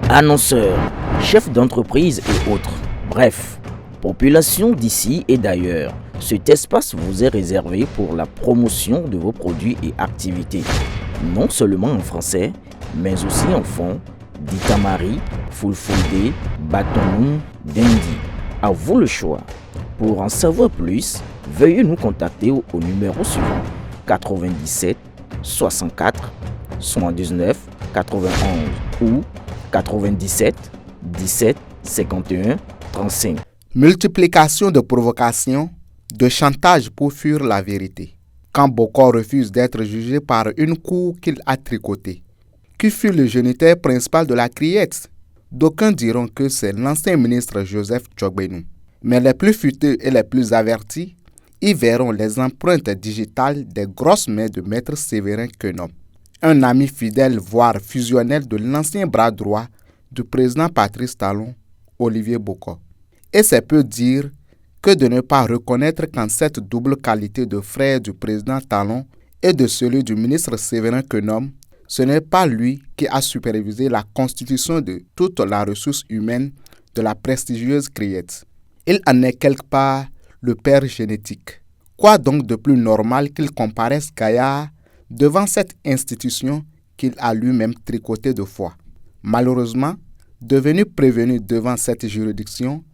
Annonceurs, chefs d'entreprise et autres. Bref, population d'ici et d'ailleurs. Cet espace vous est réservé pour la promotion de vos produits et activités. Non seulement en français, mais aussi en fond, Ditamari, Fulfulde, Batonou, Dendi. À vous le choix. Pour en savoir plus, veuillez nous contacter au numéro suivant 97 64 79 91 ou 97 17 51 35. Multiplication de provocations, de chantage pour fuir la vérité. Quand Bokor refuse d'être jugé par une cour qu'il a tricotée. Qui fut le géniteur principal de la criette? D'aucuns diront que c'est l'ancien ministre Joseph Tchogbenou. Mais les plus futés et les plus avertis y verront les empreintes digitales des grosses mains de Maître Séverin Quenom, un ami fidèle voire fusionnel de l'ancien bras droit du président Patrice Talon, Olivier Bokor. Et c'est peu dire que de ne pas reconnaître qu'en cette double qualité de frère du président Talon et de celui du ministre Séverin Quenom, ce n'est pas lui qui a supervisé la constitution de toute la ressource humaine de la prestigieuse criette. Il en est quelque part le père génétique. Quoi donc de plus normal qu'il comparaisse Gaillard devant cette institution qu'il a lui-même tricotée de foi? Malheureusement, devenu prévenu devant cette juridiction,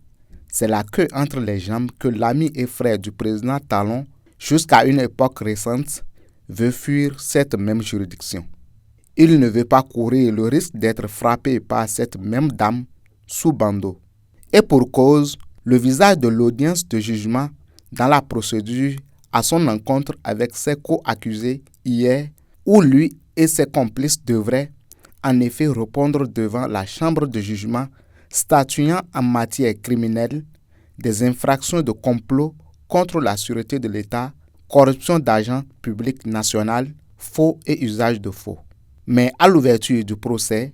c'est la queue entre les jambes que l'ami et frère du président Talon, jusqu'à une époque récente, veut fuir cette même juridiction. Il ne veut pas courir le risque d'être frappé par cette même dame sous bandeau. Et pour cause, le visage de l'audience de jugement dans la procédure à son encontre avec ses co-accusés hier, où lui et ses complices devraient en effet répondre devant la chambre de jugement statuant en matière criminelle des infractions de complot contre la sûreté de l'État, corruption d'agents publics national, faux et usage de faux. Mais à l'ouverture du procès,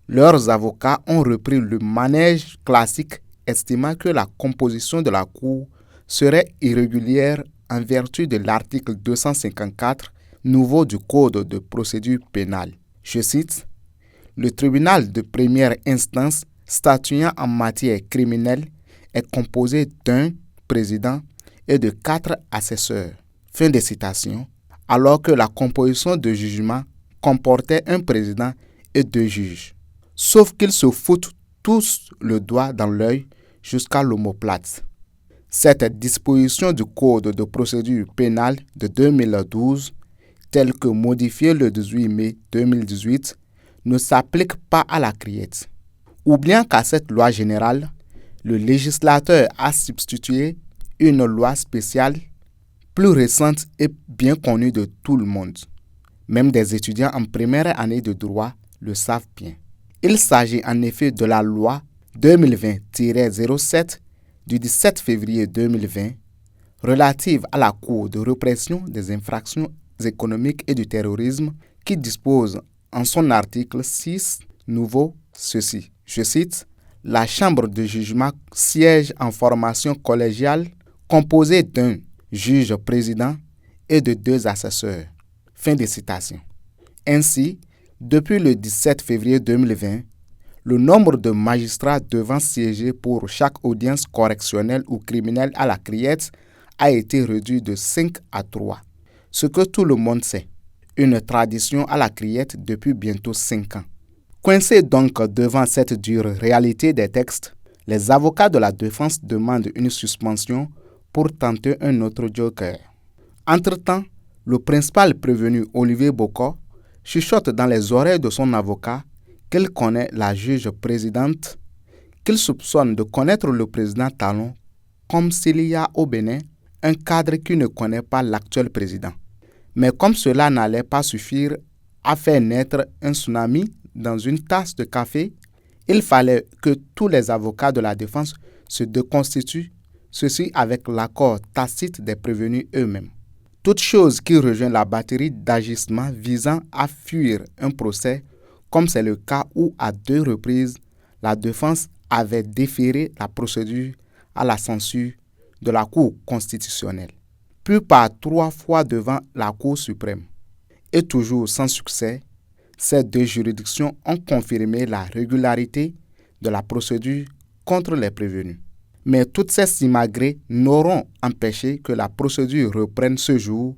leurs avocats ont repris le manège classique, estimant que la composition de la Cour serait irrégulière en vertu de l'article 254 nouveau du Code de procédure pénale. Je cite, « Le tribunal de première instance statuant en matière criminelle est composé d'un président et de 4 assesseurs. » Fin de citation. Alors que la composition de jugement comportait un président et 2 juges. Sauf qu'ils se foutent tous le doigt dans l'œil jusqu'à l'omoplate. Cette disposition du Code de procédure pénale de 2012, telle que modifiée le 18 mai 2018, ne s'applique pas à la criette. Oubliant qu'à cette loi générale, le législateur a substitué une loi spéciale plus récente et bien connue de tout le monde. Même des étudiants en première année de droit le savent bien. Il s'agit en effet de la loi 2020-07 du 17 février 2020 relative à la Cour de répression des infractions économiques et du terrorisme qui dispose en son article 6 nouveau ceci. Je cite, « La chambre de jugement siège en formation collégiale composée d'un juge président et de 2 assesseurs. » Fin de citation. Ainsi, depuis le 17 février 2020, le nombre de magistrats devant siéger pour chaque audience correctionnelle ou criminelle à la criette a été réduit de 5 à 3. Ce que tout le monde sait, une tradition à la criette depuis bientôt 5 ans. Coincés donc devant cette dure réalité des textes, les avocats de la défense demandent une suspension pour tenter un autre joker. Entre-temps, le principal prévenu Olivier Bokor chuchote dans les oreilles de son avocat qu'il connaît la juge présidente, qu'il soupçonne de connaître le président Talon, comme s'il y a au Bénin un cadre qui ne connaît pas l'actuel président. Mais comme cela n'allait pas suffire à faire naître un tsunami dans une tasse de café, il fallait que tous les avocats de la défense se déconstituent, ceci avec l'accord tacite des prévenus eux-mêmes. Toute chose qui rejoint la batterie d'agissements visant à fuir un procès, comme c'est le cas où à 2 reprises, la défense avait déféré la procédure à la censure de la Cour constitutionnelle, puis par 3 fois devant la Cour suprême, et toujours sans succès, Ces deux juridictions ont confirmé la régularité de la procédure contre les prévenus. Mais toutes ces simagrées n'auront empêché que la procédure reprenne ce jour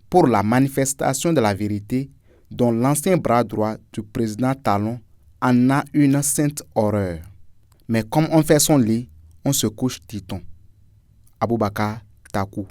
pour la manifestation de la vérité dont l'ancien bras droit du président Talon en a une sainte horreur. Mais comme on fait son lit, on se couche, dit-on. Aboubakar Takou.